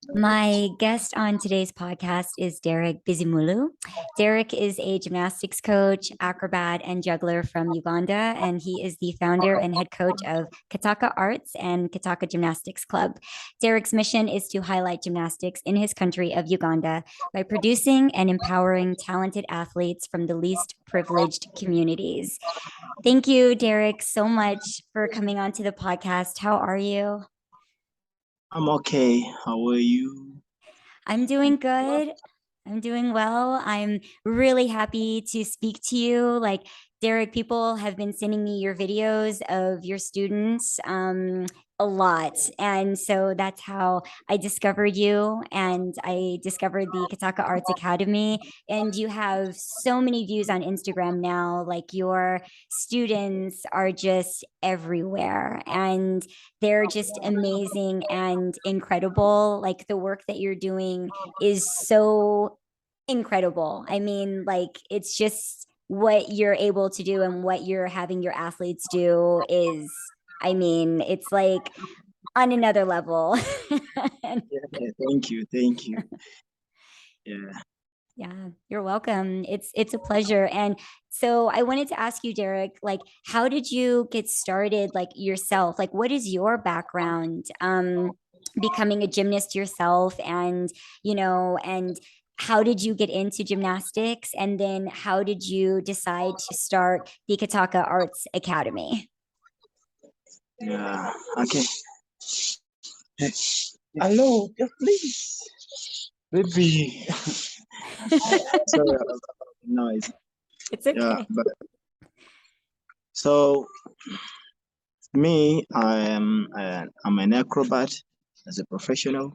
My guest on today's podcast is Derrick Bizimulu. Derrick is a gymnastics coach, acrobat, and juggler from Uganda, and he is the founder and head coach of Kataka Arts and Kataka Gymnastics Club. Derrick's mission is to highlight gymnastics in his country of Uganda by producing and empowering talented athletes from the least privileged communities. Thank you, Derrick, so much for coming on to the podcast. How are you? I'm okay. How are you? I'm doing good. I'm doing well. I'm really happy to speak to you. Like, Derrick, people have been sending me your videos of your students a lot. And so that's how I discovered you. And I discovered the Kataka Arts Academy. And you have so many views on Instagram now. Like, your students are just everywhere. And they're just amazing and incredible. Like, the work that you're doing is so incredible. I mean, like, it's just what you're able to do and what you're having your athletes do is, I mean, it's like on another level. And Yeah, thank you. Thank you. Yeah. yeah, you're welcome. It's a pleasure. And so I wanted to ask you, Derrick, like, how did you get started, like, yourself? Like, what is your background becoming a gymnast yourself? And, and how did you get into gymnastics? And then how did you decide to start the Kataka Arts Academy? Yeah. Okay. Hey, hello. Yeah, please. Baby. Sorry about the noise. It's Yeah, okay. but so me, I'm an acrobat as a professional,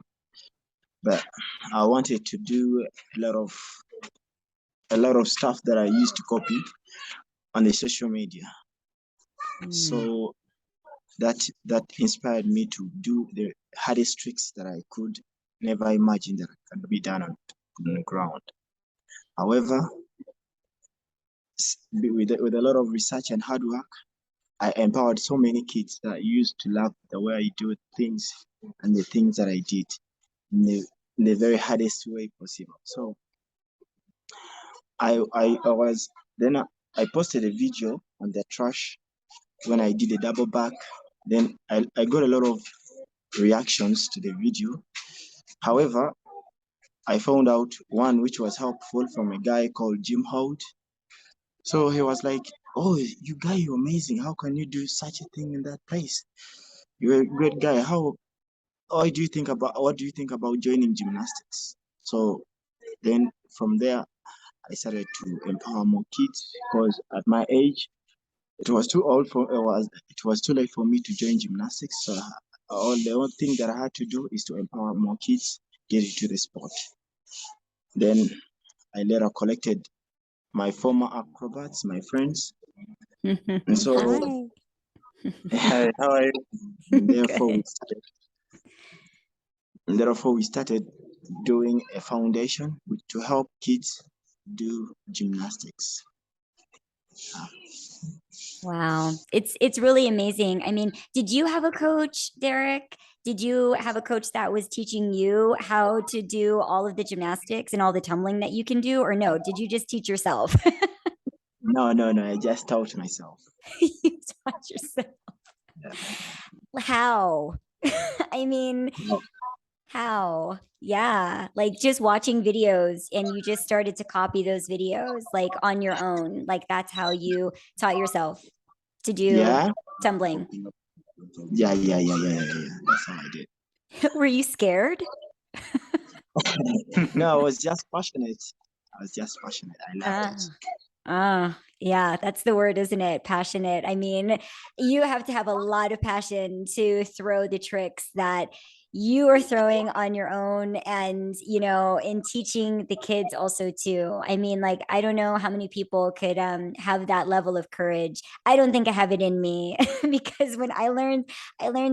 but I wanted to do a lot of stuff that I used to copy on the social media. Mm. So that inspired me to do the hardest tricks that I could never imagine that can be done on the ground. However, with a lot of research and hard work, I empowered so many kids that used to love the way I do things and the things that I did in the very hardest way possible. So I was then I posted a video on the trash when I did a double back. Then I got a lot of reactions to the video. However, I found out one which was helpful from a guy called Jim Holt. So he was like, "Oh, you guy, you're amazing. How can you do such a thing in that place? You're a great guy. What do you think about joining gymnastics?" So then from there, I started to empower more kids because at my age, it was too late for me to join gymnastics. So the only thing that I had to do is to empower more kids get into the sport. Then I later collected my former acrobats, my friends. And so, Hi. how are you? And therefore, Good. we started doing a foundation to help kids do gymnastics. Wow. It's really amazing. I mean, did you have a coach, Derrick? Did you have a coach that was teaching you how to do all of the gymnastics and all the tumbling that you can do, or no? Did you just teach yourself? No, no, no. I just taught myself. You taught yourself. Yeah. How? I mean, how? Yeah, like just watching videos and you just started to copy those videos like on your own. Like, that's how you taught yourself to do Yeah. tumbling. Yeah. That's how I did. Were you scared? No, I was just passionate. I was just passionate. I loved it. Ah, yeah, that's the word, isn't it? Passionate. I mean, you have to have a lot of passion to throw the tricks that you are throwing on your own and, in teaching the kids also too. I mean, like, I don't know how many people could have that level of courage. I don't think I have it in me because when I learned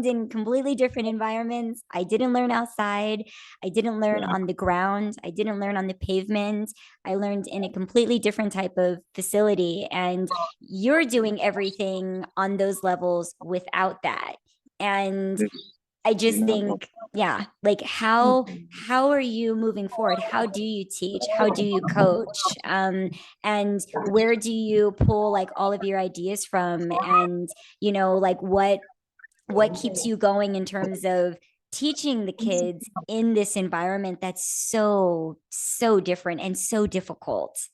in completely different environments. I didn't learn outside. I didn't learn Yeah. on the ground. I didn't learn on the pavement. I learned in a completely different type of facility. And you're doing everything on those levels without that. And I just You know, think, yeah, like how are you moving forward? How do you teach? How do you coach? And where do you pull like all of your ideas from? And like what keeps you going in terms of teaching the kids in this environment that's so different and so difficult?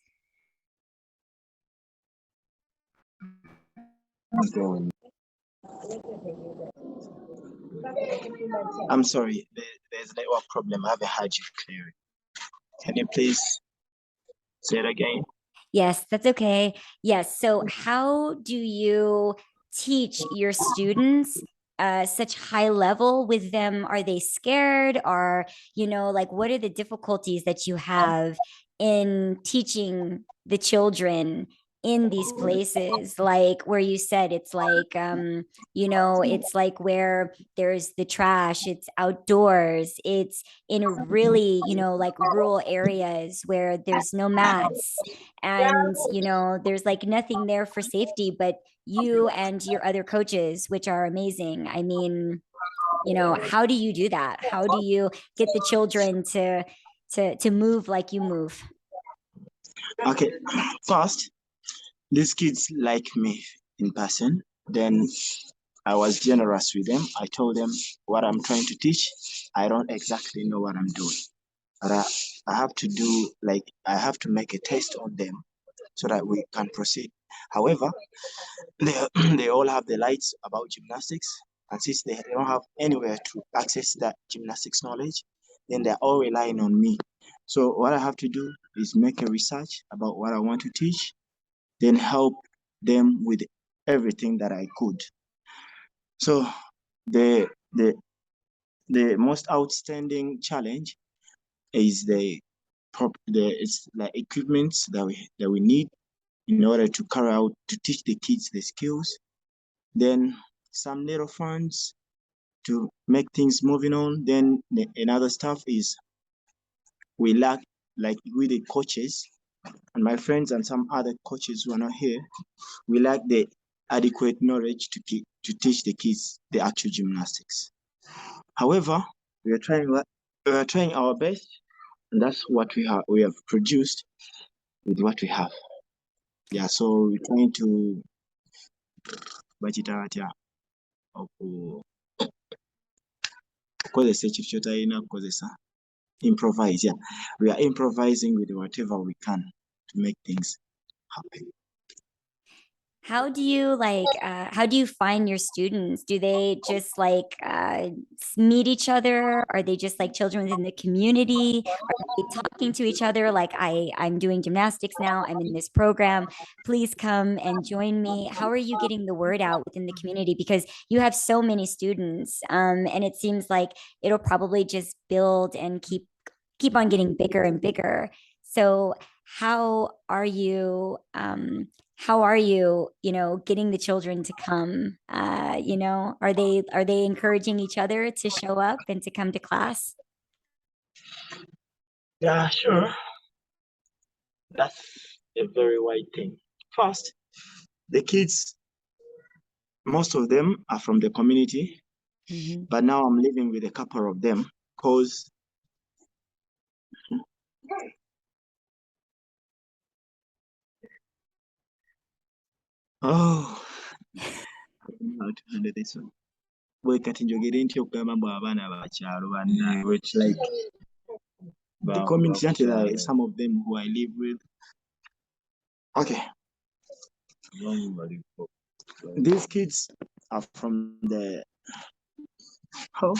I'm sorry, there's a network problem. I haven't heard you clearly. Can you please say it again? Yes, that's okay. Yes. So, how do you teach your students such high level with them? Are they scared? Or, like what are the difficulties that you have in teaching the children in these places? Like where you said it's like, it's like where there's the trash, it's outdoors, it's in a really, like rural areas where there's no mats and there's like nothing there for safety but you and your other coaches, which are amazing. I mean, how do you do that? How do you get the children to move like you move? Okay, first, these kids like me in person. Then I was generous with them. I told them what I'm trying to teach. I don't exactly know what I'm doing, but I have to do, like, I have to make a test on them so that we can proceed. However, they, they all have the lights about gymnastics, and since they don't have anywhere to access that gymnastics knowledge, then they're all relying on me. So what I have to do is make a research about what I want to teach, then help them with everything that I could. So the the the most outstanding challenge is the it's like equipment that we need in order to carry out to teach the kids the skills. Then some little funds to make things moving on. Then another stuff is we lack, like with the coaches and my friends and some other coaches who are not here, we lack the adequate knowledge to teach the kids the actual gymnastics. However, we are trying our best, and that's what we have produced with what we have. Yeah, so we're trying to kukozesa ekyo ky'otalina kukozesa improvise. Yeah, we are improvising with whatever we can to make things happen. How do you find your students? Do they just like meet each other? Are they just like children within the community? Are they talking to each other like I'm doing gymnastics now, I'm in this program, please come and join me? How are you getting the word out within the community, because you have so many students, and it seems like it'll probably just build and keep on getting bigger and bigger. So how are you getting the children to come? Are they encouraging each other to show up and to come to class? Yeah, sure. That's a very wide thing. First, the kids, most of them are from the community, but now I'm living with a couple of them because how to handle this one. Bwe kati njogere ntya okugamba mbu abaana abakyalo bannange, which like the community, until some of them who I live with. Okay. These kids are from the how?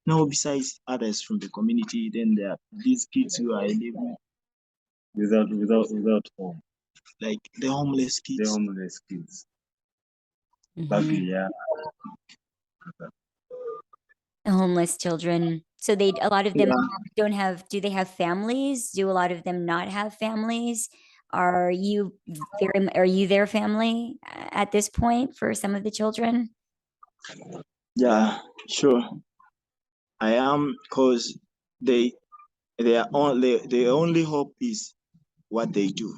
No, besides others from the community, then there are these kids who I live with without home. Like the homeless kids. The homeless kids. Yeah. Homeless children. So a lot of them don't have, do they have families? Do a lot of them not have families? Are you their family at this point for some of the children? Yeah, sure. I am, because they are only the only hope is what they do.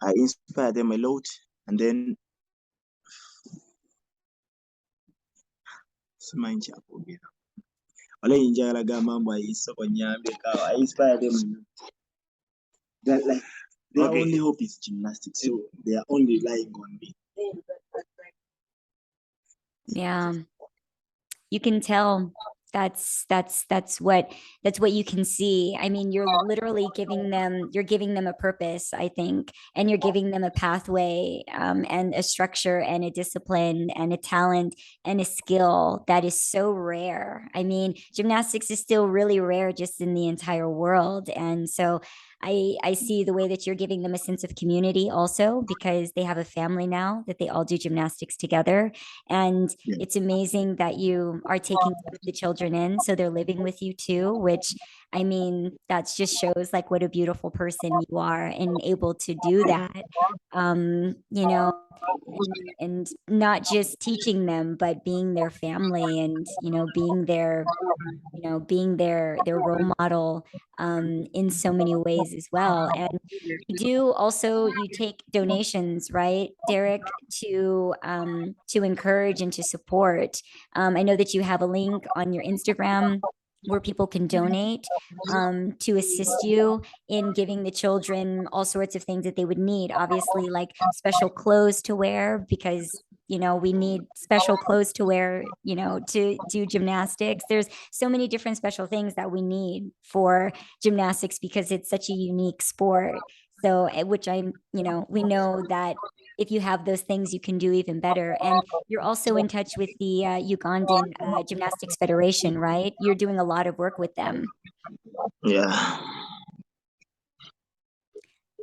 I inspire them a lot, and then simanyi kyakwogera wala njagala gamba mbu ayisoko nyambeka I inspire them that like their only hope is gymnastics, so they are only relying on me. Yeah, you can tell that's what you can see. I mean, you're literally giving them a purpose, I think, and you're giving them a pathway, and a structure and a discipline and a talent and a skill that is so rare. I mean, gymnastics is still really rare just in the entire world. And so I see the way that you're giving them a sense of community also, because they have a family now that they all do gymnastics together. And it's amazing that you are taking the children in, so they're living with you too, which, I mean, that just shows like what a beautiful person you are and able to do that. You know, and not just teaching them, but being their family and, being their role model, in so many ways as well. And you take donations, right, Derrick, to encourage and to support. I know that you have a link on your Instagram where people can donate, to assist you in giving the children all sorts of things that they would need. Obviously, like special clothes to wear, because we need special clothes to wear, to do gymnastics. There's so many different special things that we need for gymnastics because it's such a unique sport. So, we know that if you have those things, you can do even better. And you're also in touch with the Ugandan Gymnastics Federation, right? You're doing a lot of work with them. Yeah.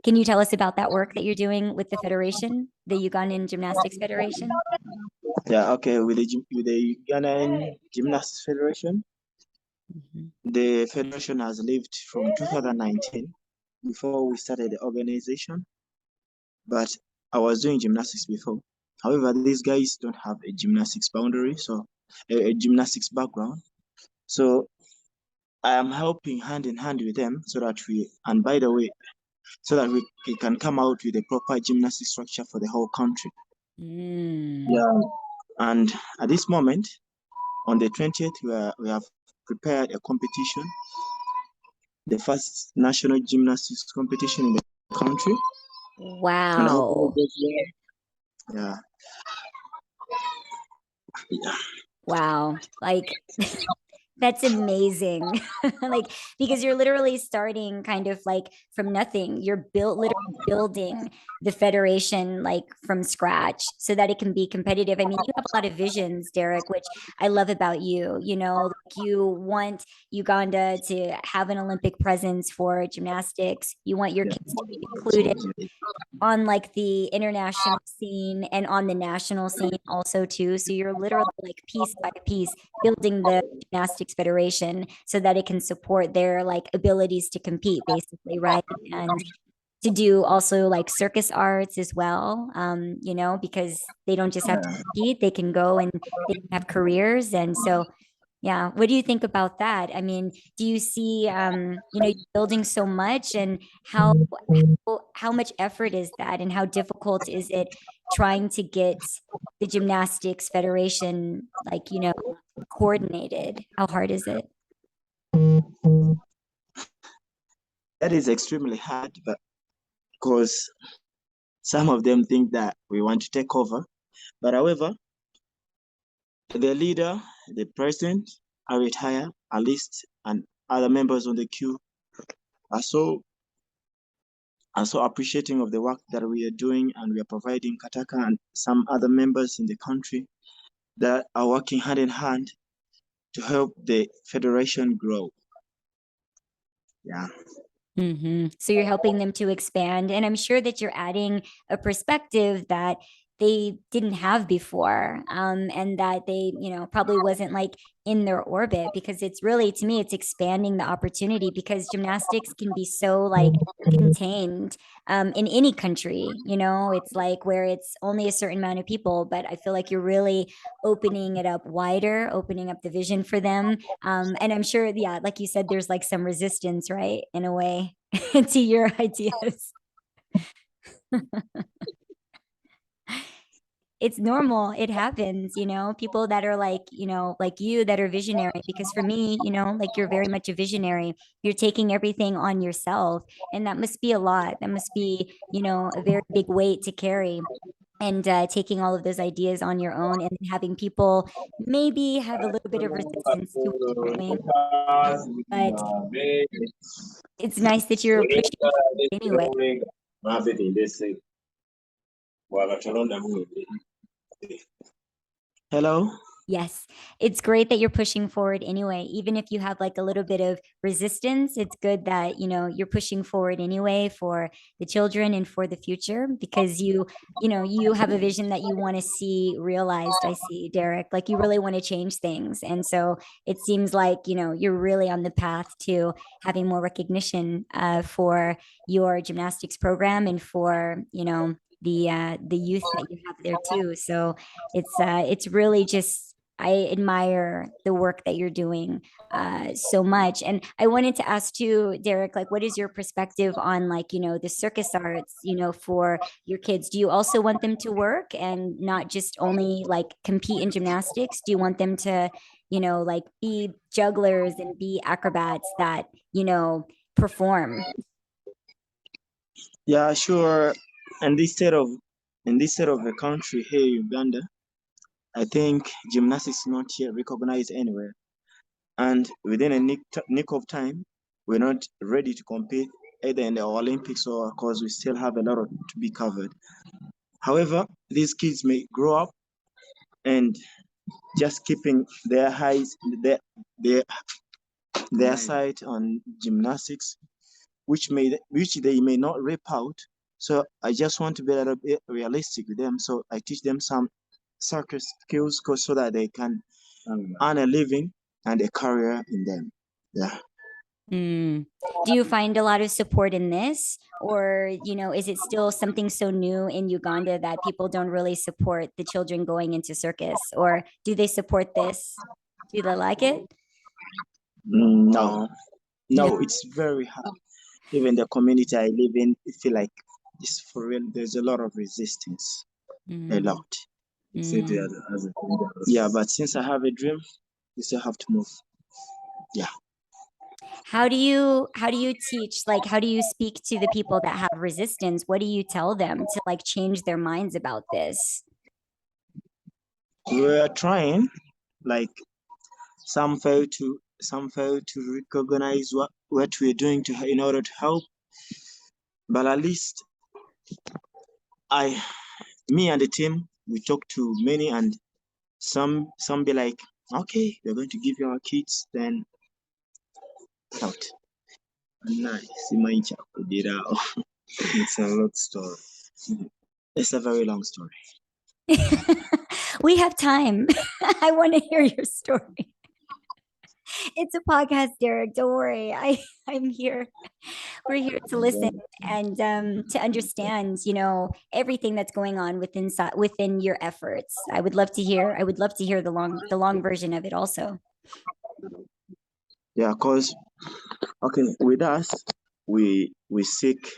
Can you tell us about that work that you're doing with the federation, the Ugandan Gymnastics Federation? Yeah, okay. With the Ugandan Gymnastics Federation, the federation has lived from 2019 before we started the organization. But I was doing gymnastics before. However, these guys don't have a gymnastics boundary, so a gymnastics background. So I am helping hand in hand with them so that we can come out with a proper gymnastics structure for the whole country. Yeah. And at this moment, on the 20th, we have prepared a competition, the first national gymnastics competition in the country. Wow. Yeah. Yeah. Wow. Like that's amazing. Like, because you're literally starting kind of like from nothing. You're literally building the federation like from scratch so that it can be competitive. I mean, you have a lot of visions, Derrick, which I love about you. Like you want Uganda to have an Olympic presence for gymnastics. You want your kids to be included on like the international scene and on the national scene also too. So you're literally like piece by piece building the gymnastics federation so that it can support their like abilities to compete basically, right? And to do also like circus arts as well, because they don't just have to compete, they can go and they can have careers. And so yeah, what do you think about that? I mean, do you see building so much, and how much effort is that, and how difficult is it trying to get the gymnastics federation like, coordinated? How hard is it? That is extremely hard, but because some of them think that we want to take over. But however, the leader, the president, our retire, at least, and other members on the queue are so appreciating of the work that we are doing, and we are providing Kataka and some other members in the country that are working hand in hand to help the federation grow. Yeah. So you're helping them to expand, and I'm sure that you're adding a perspective that they didn't have before, and that they, probably wasn't like in their orbit, because it's really, to me, it's expanding the opportunity, because gymnastics can be so like contained, in any country. It's like where it's only a certain amount of people, but I feel like you're really opening it up wider, opening up the vision for them. And I'm sure, yeah, like you said, there's like some resistance, right, in a way, to your ideas. it's normal. It happens, people that are like, like you that are visionary. Because for me, like you're very much a visionary. You're taking everything on yourself. And that must be a lot. That must be, a very big weight to carry. And taking all of those ideas on your own and having people maybe have a little bit of resistance to what you're doing. But it's nice that you're pushing anyway. Hello? Yes, it's great that you're pushing forward anyway. Even if you have like a little bit of resistance, it's good that, you're pushing forward anyway for the children and for the future because you have a vision that you want to see realized. I see, Derrick, like you really want to change things. And so it seems like, you're really on the path to having more recognition for your gymnastics program and for, the youth that you have there too. So it's really just I admire the work that you're doing so much. And I wanted to ask too, Derrick, like, what is your perspective on like, the circus arts, for your kids? Do you also want them to work and not just only like compete in gymnastics? Do you want them to, like be jugglers and be acrobats that, perform? Yeah, sure. And in this state of the country here, Uganda, I think gymnastics is not yet recognized anywhere. And within a nick of time, we're not ready to compete either in the Olympics or because we still have a lot to be covered. However, these kids may grow up and just keeping their eyes, their sight on gymnastics, which they may not rip out. So I just want to be a little bit realistic with them. So I teach them some circus skills so that they can earn a living and a career in them. Yeah. Do you find a lot of support in this? Or, is it still something so new in Uganda that people don't really support the children going into circus? Or do they support this? Do they like it? No, it's very hard. Even the community I live in, I feel like it's for real. There's a lot of resistance, a lot. Yeah, but since I have a dream, you still have to move. Yeah. How do you teach? Like, how do you speak to the people that have resistance? What do you tell them to like change their minds about this? We're trying, like some fail to recognize what we're doing in order to help. But at least me and the team, we talk to many, and some be like, okay, we're going to give you our kids, then out. Nice. It's a long story. It's a very long story. We have time. I want to hear your story. It's a podcast, Derrick. Don't worry. I'm here. We're here to listen and to understand, everything that's going on within your efforts. I would love to hear. I would love to hear the long version of it also. Yeah, cause okay, with us, we seek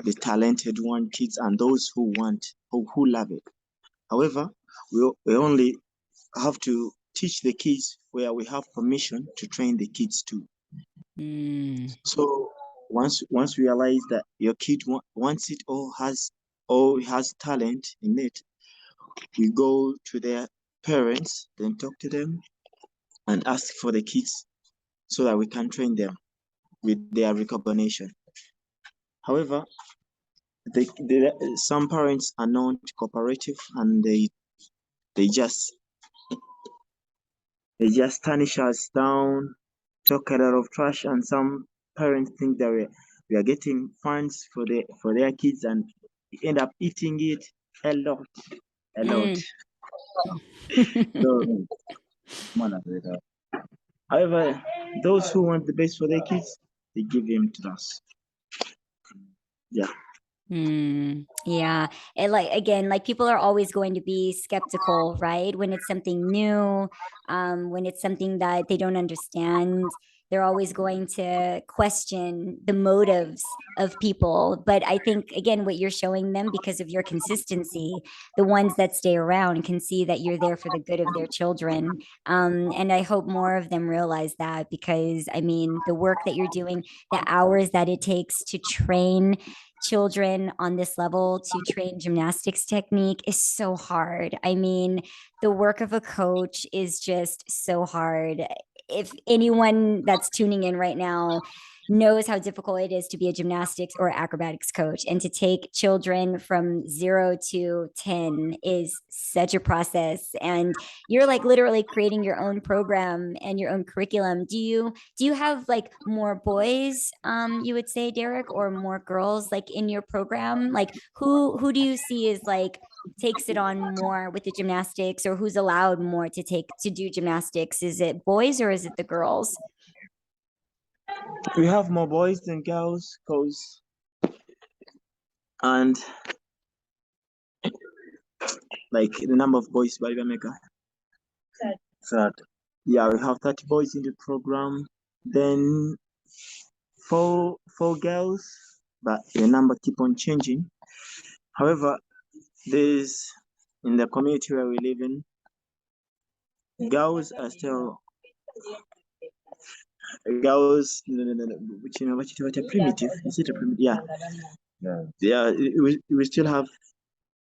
the talented one kids and those who love it. However, we only have to teach the kids where we have permission to train the kids too. So once we realize that your kid wants it or has talent in it, we go to their parents, then talk to them and ask for the kids so that we can train them with their recognition. However, some parents are not cooperative and they just tarnish us down, talk a lot of trash, and some parents think that we are getting funds for their kids and end up eating it a lot. So, however, those who want the best for their kids, they give them to us. Yeah. Yeah. And like again, like people are always going to be skeptical, right? When it's something new, when it's something that they don't understand, they're always going to question the motives of people. But I think, again, what you're showing them, because of your consistency, the ones that stay around can see that you're there for the good of their children. And I hope more of them realize that, because I mean, the work that you're doing, the hours that it takes to train children on this level, to train gymnastics technique, is so hard. I mean, the work of a coach is just so hard. If anyone that's tuning in right now knows how difficult it is to be a gymnastics or acrobatics coach, and to take children from 0 to 10 is such a process. And you're like literally creating your own program and your own curriculum. Do you have like more boys, you would say, Derrick, or more girls like in your program? Like who do you see is like takes it on more with the gymnastics, or who's allowed more to do gymnastics? Is it boys or is it the girls? We have more boys than girls, cause and like the number of boys by Jamaica. Third. Yeah, we have 30 boys in the program. Then four girls, but the number keep on changing. However, there's in the community where we live in, girls are still girls. No, which what a primitive? Is it a primitive? Yeah, yeah. We still have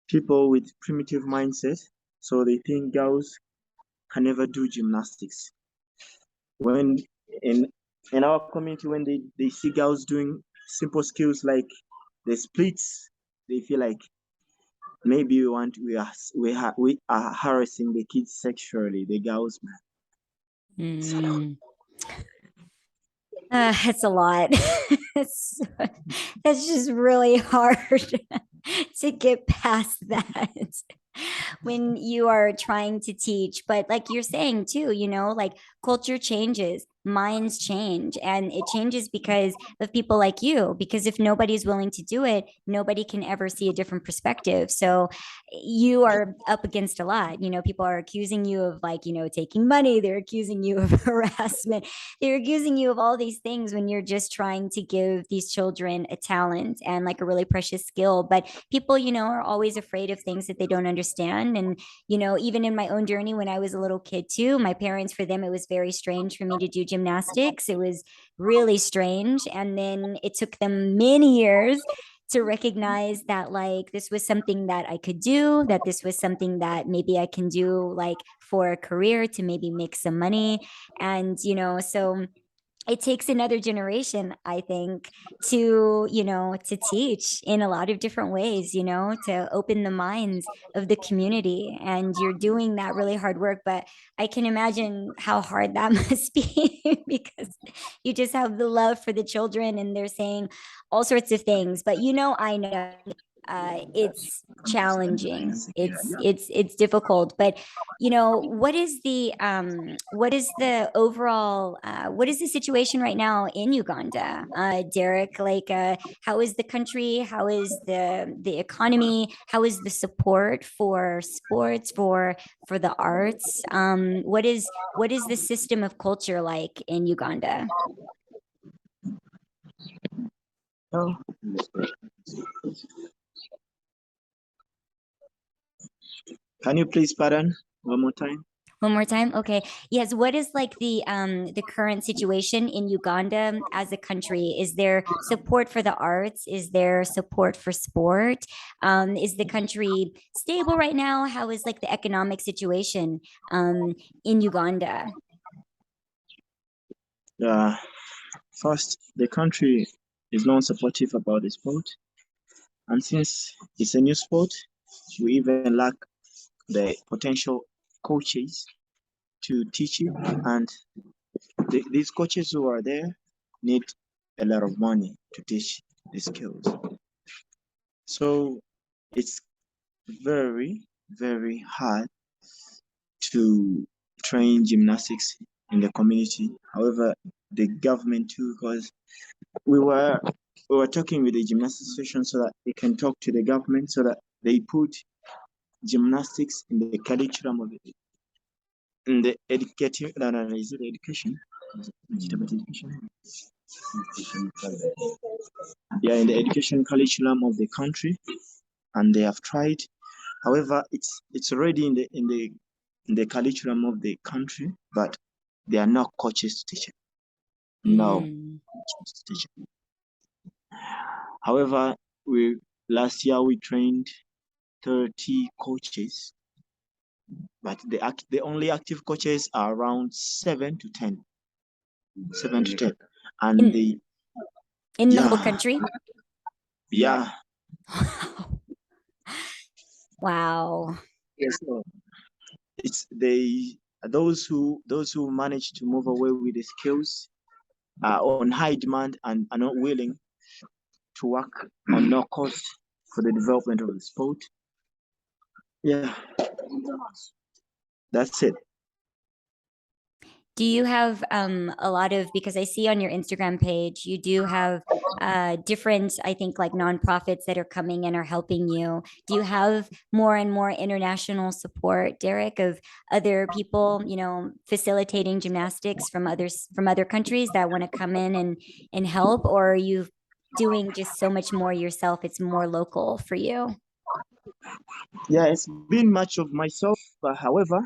people with primitive mindset, so they think girls can never do gymnastics. When in in our community, when they see girls doing simple skills like the splits, they feel like maybe we are harassing the kids sexually, the girls, man. So, It's a lot. it's, that's just really hard to get past that when you are trying to teach. But like you're saying too, like culture changes, minds change, and it changes because of people like you. Because if nobody's willing to do it, nobody can ever see a different perspective. So you are up against a lot. People are accusing you of, like, taking money. They're accusing you of harassment. They're accusing you of all these things when you're just trying to give these children a talent and like a really precious skill. But people, are always afraid of things that they don't understand. And, even in my own journey when I was a little kid too, my parents, for them, it was very strange for me to do gymnastics. It was really strange. And then it took them many years to recognize that like this was something that I could do, that this was something that maybe I can do like for a career to maybe make some money. And, so it takes another generation, I think, to teach in a lot of different ways, to open the minds of the community. And you're doing that really hard work, but I can imagine how hard that must be because you just have the love for the children and they're saying all sorts of things. But I know it's challenging. It's difficult. But what is the overall what is the situation right now in Uganda, Derrick? Like, how is the country? How is the economy? How is the support for sports, for the arts? What is the system of culture like in Uganda? oh, can you please pardon one more time? One more time. Okay. Yes. What is like the current situation in Uganda as a country? Is there support for the arts? Is there support for sport? Is the country stable right now? How is like the economic situation in Uganda? Yeah, first, the country is non-supportive about the sport, and since it's a new sport, we even lack the potential coaches to teach it, and these coaches who are there need a lot of money to teach the skills. So it's very, very hard to train gymnastics in the community. However, the government too, because we were we were talking with the gymnastics association so that they can talk to the government so that they put gymnastics in the curriculum of in the educative, no, is it education? They are in the education curriculum of the country, and they have tried. However, it's already in the curriculum of the country, but there are no coaches to teach it. No coaches to teach it. However, last year we trained 30 coaches, but the only active coaches are around 7 to 10. 7 to 10. And in the whole country? Yeah. Wow. Yes. It's those who manage to move away with the skills are on high demand and are not willing to work on no cost for the development of the sport. Yeah. That's it. Do you have a lot of, because I see on your Instagram page, you do have different, I think, like nonprofits that are coming and are helping you. Do you have more and more international support, Derrick, of other people, facilitating gymnastics from other countries that want to come in and help? Or are you doing just so much more yourself? It's more local for you? Yeah, it's been much of myself, but however,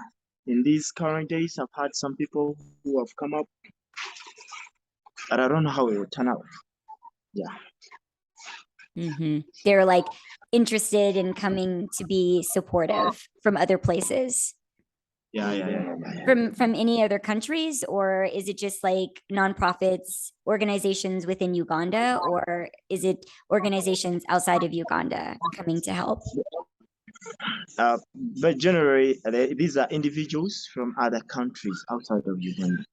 in these current days, I've had some people who have come up, and I don't know how it will turn out. Yeah. They're like interested in coming to be supportive from other places. Yeah. From any other countries, or is it just like nonprofits, organizations within Uganda, or is it organizations outside of Uganda coming to help? But generally, these are individuals from other countries outside of Uganda.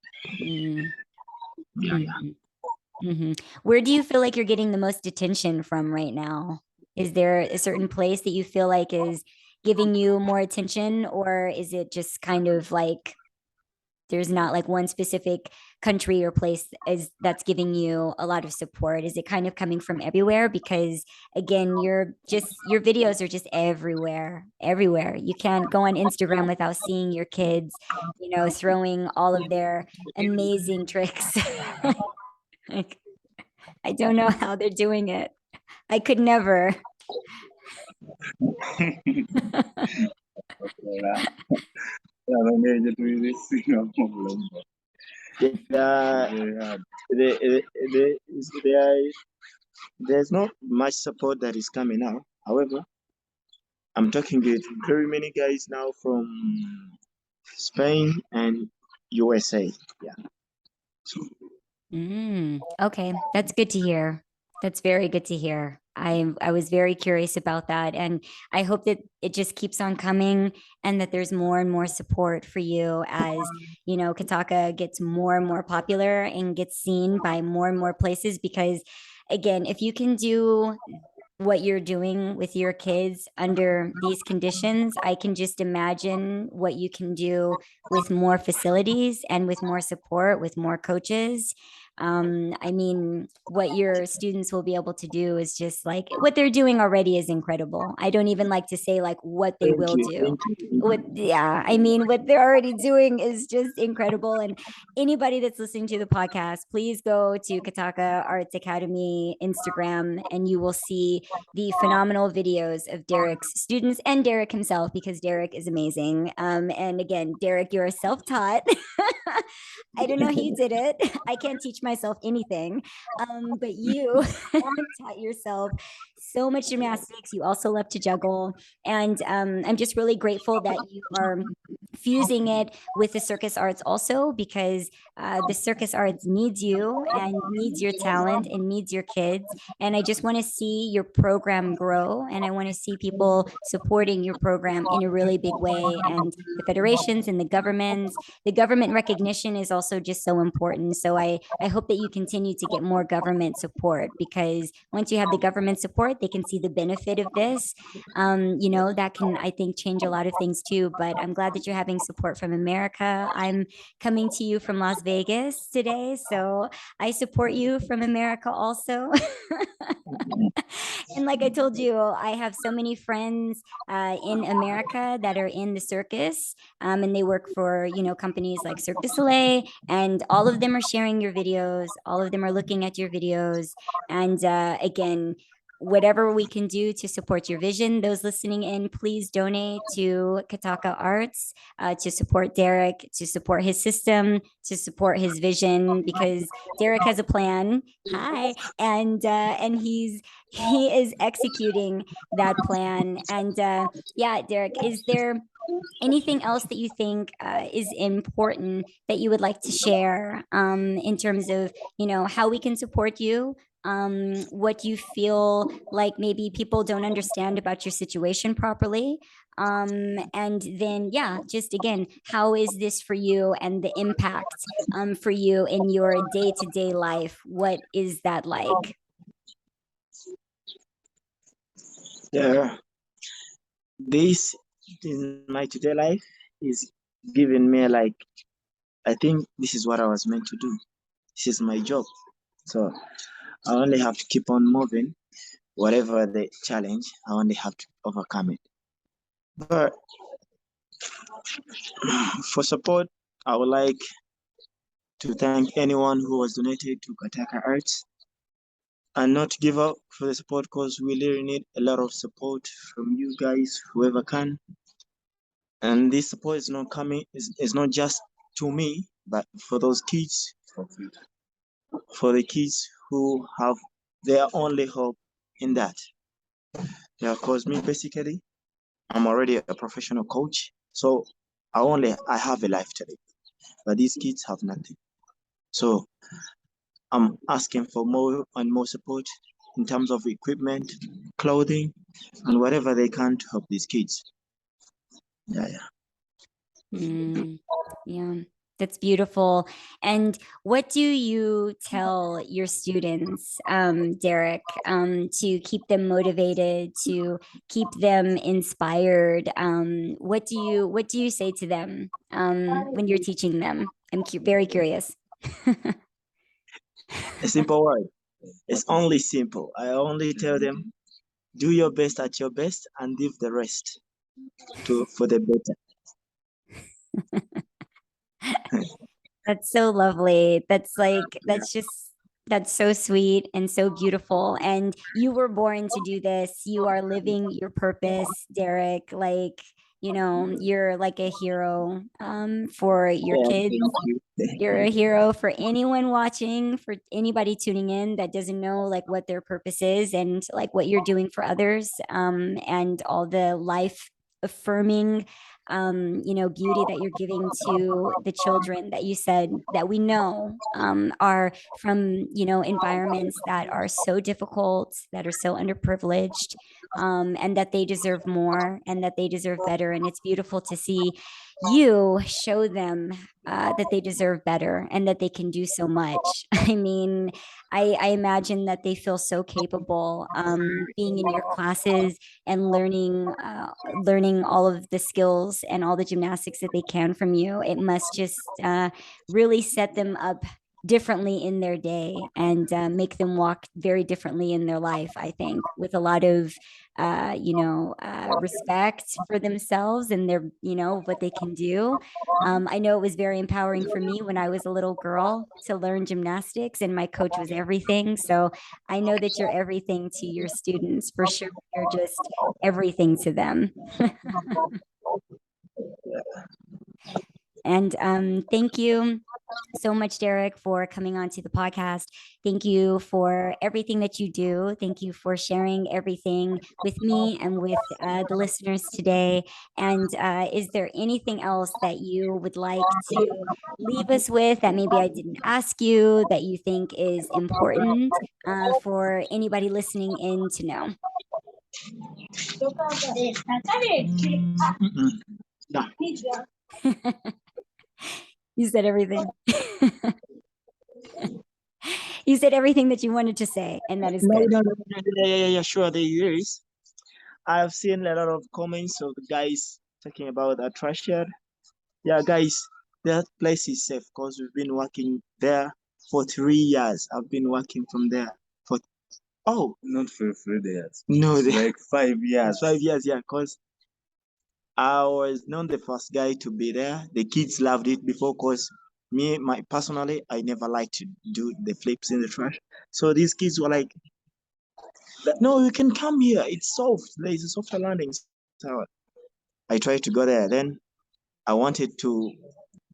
Where do you feel like you're getting the most attention from right now? Is there a certain place that you feel like is giving you more attention, or is it just kind of like there's not like one specific country or place that's giving you a lot of support? Is it kind of coming from everywhere? Because again, your videos are just everywhere. You can't go on Instagram without seeing your kids, throwing all of their amazing tricks. Like, I don't know how they're doing it. I could never. There's not much support that is coming out. However, I'm talking with very many guys now from Spain and USA. Yeah. Okay, that's good to hear. That's very good to hear. I was very curious about that, and I hope that it just keeps on coming, and that there's more and more support for you as Kataka gets more and more popular and gets seen by more and more places. Because again, if you can do what you're doing with your kids under these conditions, I can just imagine what you can do with more facilities and with more support, with more coaches. I mean, what your students will be able to do is just like what they're doing already is incredible. I don't even like to say like what they will do. I mean, what they're already doing is just incredible. And anybody that's listening to the podcast, please go to Kataka Arts Academy Instagram, and you will see the phenomenal videos of Derrick's students and Derrick himself, because Derrick is amazing. And again, Derrick, you're self-taught. I don't know how you did it. I can't teach myself anything. But you taught yourself so much gymnastics. You also love to juggle. And I'm just really grateful that you are fusing it with the circus arts also, because the circus arts needs you and needs your talent and needs your kids. And I just want to see your program grow, and I want to see people supporting your program in a really big way. And the federations and the government recognition is also just so important. So I hope that you continue to get more government support, because once you have the government support, they can see the benefit of this. That can, I think, change a lot of things too. But I'm glad that you're having support from America. I'm coming to you from Las Vegas today, so I support you from America also. And like I told you, I have so many friends in America that are in the circus, and they work for, companies like Cirque du Soleil, and all of them are sharing your videos. All of them are looking at your videos. And again, whatever we can do to support your vision, those listening in, please donate to Kataka Arts, to support Derrick, to support his system, to support his vision, because Derrick has a plan. Hi. And he is executing that plan. And yeah, Derrick, is there anything else that you think is important that you would like to share, in terms of, how we can support you, what you feel like maybe people don't understand about your situation properly, and then, yeah, just again, how is this for you, and the impact for you in your day-to-day life? What is that like? Yeah, this in my today life is giving me like, I think this is what I was meant to do. This is my job. So I only have to keep on moving. Whatever the challenge, I only have to overcome it. But for support, I would like to thank anyone who was donated to Kataka Arts, and not give up for the support, because we really need a lot of support from you guys, whoever can. And this support is not coming, is not just to me, but for those kids, for the kids who have their only hope in that. Yeah, because me basically, I'm already a professional coach, so I have a life today, but these kids have nothing. So I'm asking for more and more support in terms of equipment, clothing, and whatever they can to help these kids. Yeah. Yeah, that's beautiful. And what do you tell your students, Derrick, to keep them motivated, to keep them inspired? What do you say to them when you're teaching them? I'm very curious. A simple word. It's only simple. I only tell them, do your best at your best and leave the rest for the better. That's so lovely. That's so sweet and so beautiful. And you were born to do this. You are living your purpose, Derrick. Like, you're like a hero for your Yeah, kids. thank you. You're a hero for anyone watching, for anybody tuning in that doesn't know like what their purpose is, and like what you're doing for others, and all the life affirming, beauty that you're giving to the children that you said that we know are from, environments that are so difficult, that are so underprivileged, and that they deserve more, and that they deserve better. And it's beautiful to see you show them that they deserve better, and that they can do so much. I mean, I imagine that they feel so capable, being in your classes and learning all of the skills and all the gymnastics that they can from you. It must just really set them up differently in their day, and make them walk very differently in their life, I think, with a lot of respect for themselves and their, what they can do. I know it was very empowering for me when I was a little girl to learn gymnastics, and my coach was everything. So I know that you're everything to your students for sure. You're just everything to them. And thank you so much, Derrick, for coming on to the podcast. Thank you for everything that you do. Thank you for sharing everything with me and with the listeners today. And is there anything else that you would like to leave us with that maybe I didn't ask you, that you think is important for anybody listening in to know? No. You said everything. You said everything that you wanted to say, and that is good. No. Yeah, sure. There is. I've seen a lot of comments of guys talking about a trasher. Yeah, guys, that place is safe because we've been working there for 3 years. I've been working from there for Not for 3 days. no, Like 5 years. 5 years. Yeah, because I was not the first guy to be there. The kids loved it before because personally, I never liked to do the flips in the trash. So these kids were like, no, you can come here. It's soft. There is a softer landing. So I tried to go there. Then I wanted to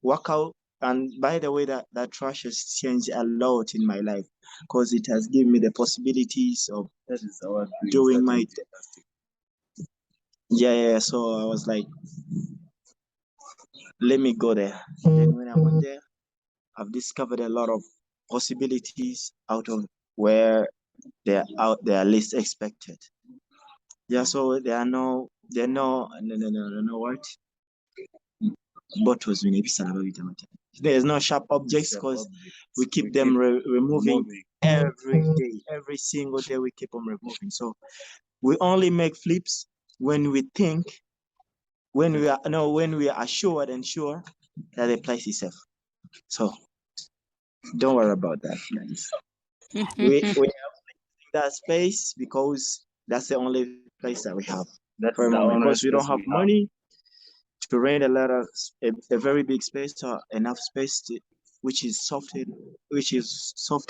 work out. And by the way, that trash has changed a lot in my life because it has given me the possibilities of That is our doing my yeah. So I was like, let me go there. Then when I went there, I've discovered a lot of possibilities out of where they're least expected. Yeah, so there are no what bottles we need. There's no sharp objects because we keep them removing every day, every single day we keep on removing. So we only make flips when we think, when we are assured and sure that the place is safe. So don't worry about that, guys. we have that space because that's the only place that we have. That's For a the moment, only because we don't space have we have. money to rent a very big space or enough space which is soft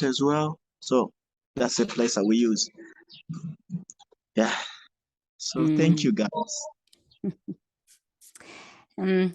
as well. So that's the place that we use. Yeah. So thank you, guys.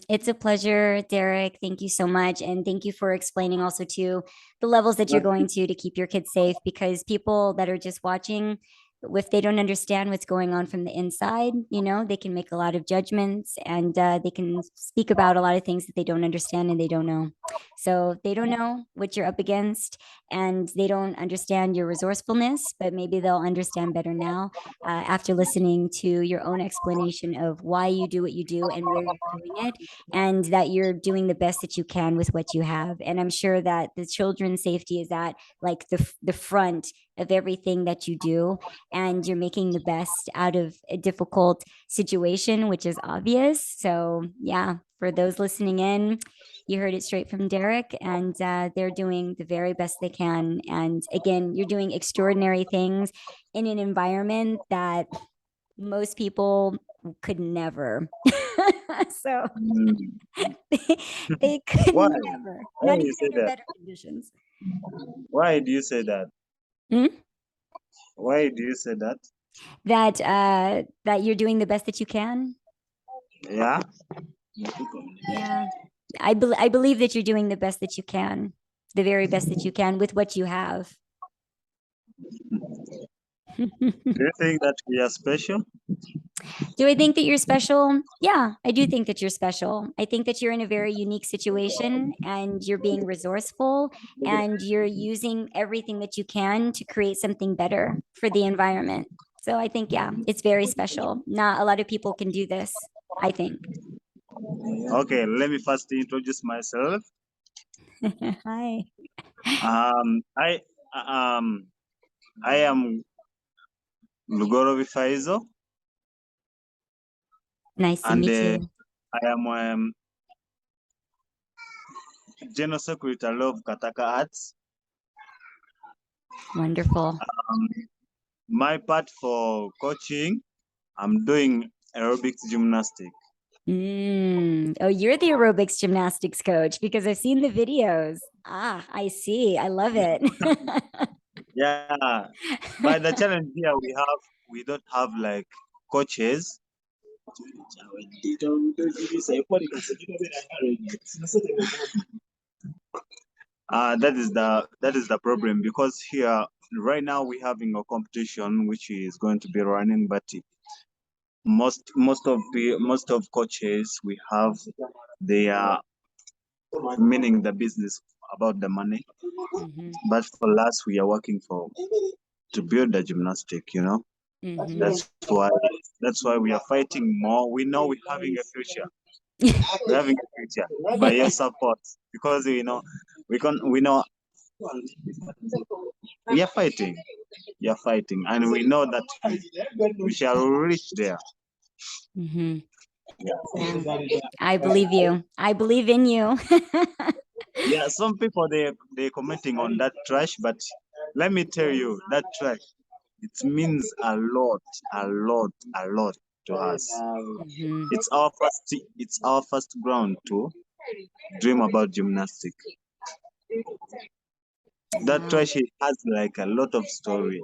It's a pleasure, Derrick. Thank you so much. And thank you for explaining also to the levels that you're going to keep your kids safe, because people that are just watching, if they don't understand what's going on from the inside, they can make a lot of judgments, and they can speak about a lot of things that they don't understand and they don't know. So they don't know what you're up against, and they don't understand your resourcefulness, but maybe they'll understand better now after listening to your own explanation of why you do what you do and where you're doing it, and that you're doing the best that you can with what you have. And I'm sure that the children's safety is at like the front of everything that you do, and you're making the best out of a difficult situation, which is obvious. So yeah, for those listening in, you heard it straight from Derrick, and they're doing the very best they can. And again, you're doing extraordinary things in an environment that most people could never. So they could Why? never, Why not do even you say under that? better conditions. Why do you say that? Hmm? Why do you say that? That you're doing the best that you can. Yeah. Yeah, I believe that you're doing the best that you can, the very best that you can with what you have. Do you think that we are special? Do I think that you're special? Yeah, I do think that you're special. I think that you're in a very unique situation, and you're being resourceful, and you're using everything that you can to create something better for the environment. So I think, yeah, it's very special. Not a lot of people can do this, I think. Okay, let me first introduce myself. Hi. I am Lugorovi Faizo, Nice to and meet you. I am General Secretary of Kataka Arts. Wonderful. My part for coaching, I'm doing aerobics gymnastics. Oh, you're the aerobics gymnastics coach, because I've seen the videos. I see. I love it. Yeah, but the challenge here we don't have like coaches. That is the problem, because here right now we're having a competition which is going to be running, but most of coaches we have, they are meaning the business about the money. Mhm. But for us, we are working to build the gymnastic, Mhm. That's why we are fighting more. We know we're having a future. We're having a future by your support, because we know we are fighting. We are fighting, and we know that we shall reach there. Mhm. Yeah. I believe you. I believe in you. Yeah, some people they're commenting on that trash, but let me tell you, that trash, it means a lot, a lot, a lot to us. Mhm. It's our first ground to dream about gymnastics. That Wow. trash has like a lot of story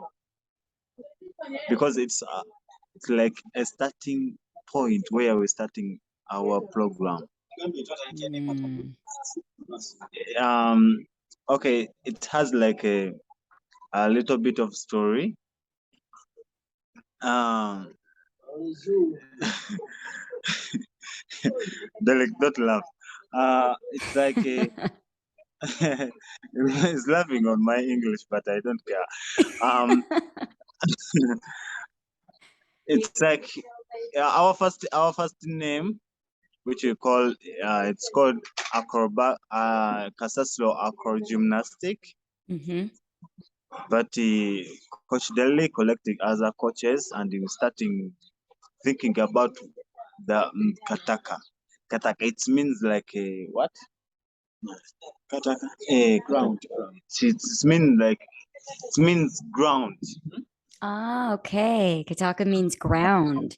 because it's like a starting point where we're starting our program. Mm. Um, okay, it has like a little bit of story. Um, Derek, don't laugh. It's like a he's laughing on my English, but I don't care. Um, it's like our first name, which we call it's called Acrobat Kasaslo Acro Gymnastic. Mhm. But Coach Delhi collecting other coaches and he was starting thinking about the Kataka. Kataka, it means like a what? Kataka. A Ground. it means like it means ground. Ah, okay. Kataka means ground.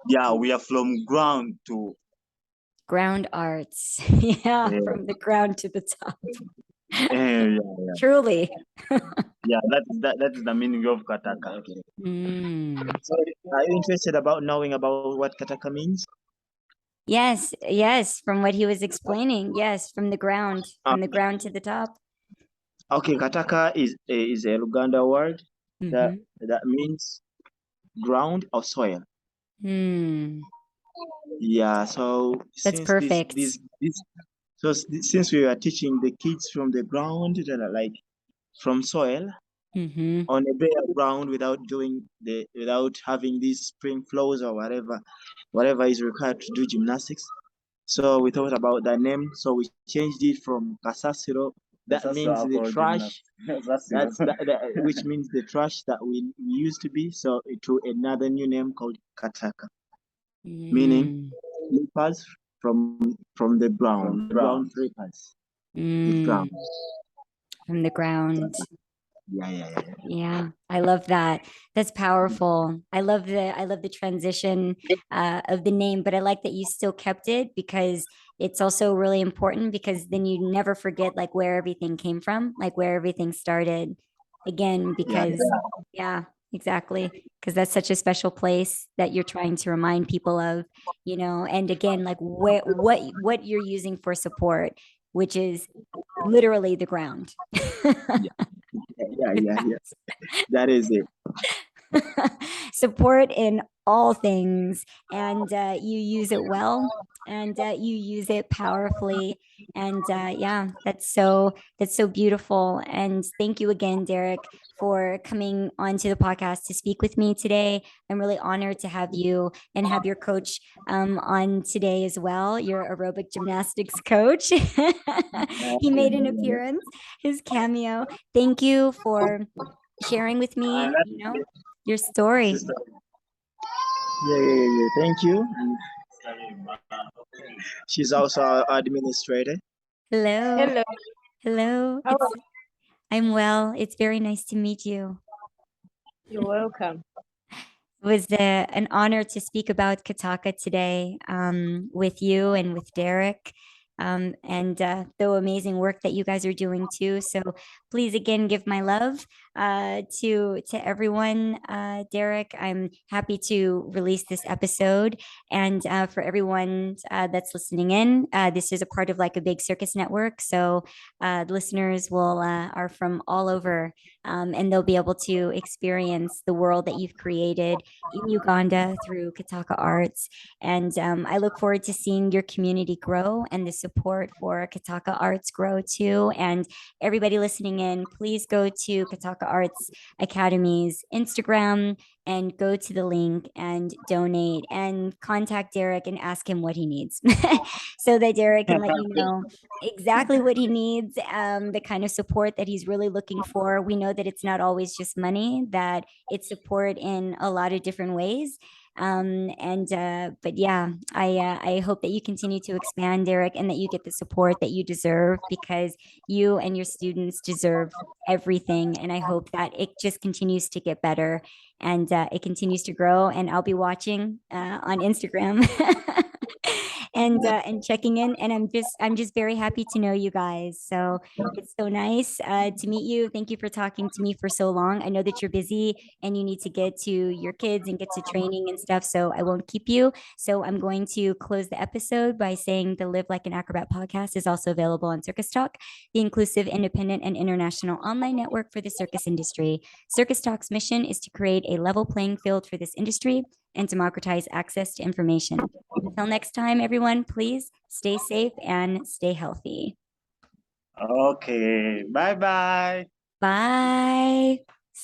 Yeah, we are from ground to Ground arts. Yeah, yeah, from the ground to the top. yeah, Truly. yeah. That is the meaning of Kataka. Okay. Mm. So, are you interested about knowing about what Kataka means? Yes, yes, from what he was explaining. Yes, from the ground to the top. Okay, Kataka is a Uganda word that Mm-hmm. that means ground or soil. Mm. Yeah. So That's since perfect. since we are teaching the kids from the ground that are like from soil Mm-hmm. on a bare ground without having these spring flows or whatever is required to do gymnastics. So we thought about the name. So we changed it from Kasasiro. That means the trash. Which means the trash that we used to be. So to another new name called Kataka, meaning Mm. slippers from the ground. Ground slippers. The Mm. ground. From the ground. Yeah. Yeah, I love that. That's powerful. I love the transition of the name, but I like that you still kept it because it's also really important because then you never forget like where everything came from, like where everything started again, Yeah. because yeah, exactly. Because that's such a special place that you're trying to remind people of, you know, and again, like what you're using for support, which is literally the ground. Yeah. That is it. Support in all things, and you use it well, and you use it powerfully, and yeah, that's so beautiful. And thank you again, Derrick, for coming onto the podcast to speak with me today. I'm really honored to have you and have your coach on today as well, your aerobic gymnastics coach. He made an appearance, his cameo. Thank you for sharing with me, you know, your story. Yeah. Thank you. And she's also our administrator. Hello. Hello. Hello. How are I'm well. It's very nice to meet you. you? Welcome. It was an honor to speak about Kataka today with you and with Derrick. And the amazing work that you guys are doing too. So please again give my love to everyone. Derrick, I'm happy to release this episode, and for everyone that's listening in, this is a part of like a big circus network. So listeners will are from all over, and they'll be able to experience the world that you've created in Uganda through Kataka Arts. And I look forward to seeing your community grow and the support for Kataka Arts grow too. And everybody listening in, please go to Kataka Arts Academy's Instagram, and go to the link and donate and contact Derrick and ask him what he needs so that Derrick can let you know exactly what he needs, the kind of support that he's really looking for. We know that it's not always just money, that it's support in a lot of different ways. But yeah, I hope that you continue to expand, Derrick, and that you get the support that you deserve, because you and your students deserve everything. And I hope that it just continues to get better, and it continues to grow. And I'll be watching on Instagram and checking in. And I'm just very happy to know you guys. So it's so nice to meet you. Thank you for talking to me for so long. I know that you're busy and you need to get to your kids and get to training and stuff, so I won't keep you. So I'm going to close the episode by saying the Live Like an Acrobat podcast is also available on Circus Talk, the inclusive, independent, and international online network for the circus industry. Circus Talk's mission is to create a level playing field for this industry and democratize access to information. Until next time, everyone, please stay safe and stay healthy. Okay. Bye-bye. Bye.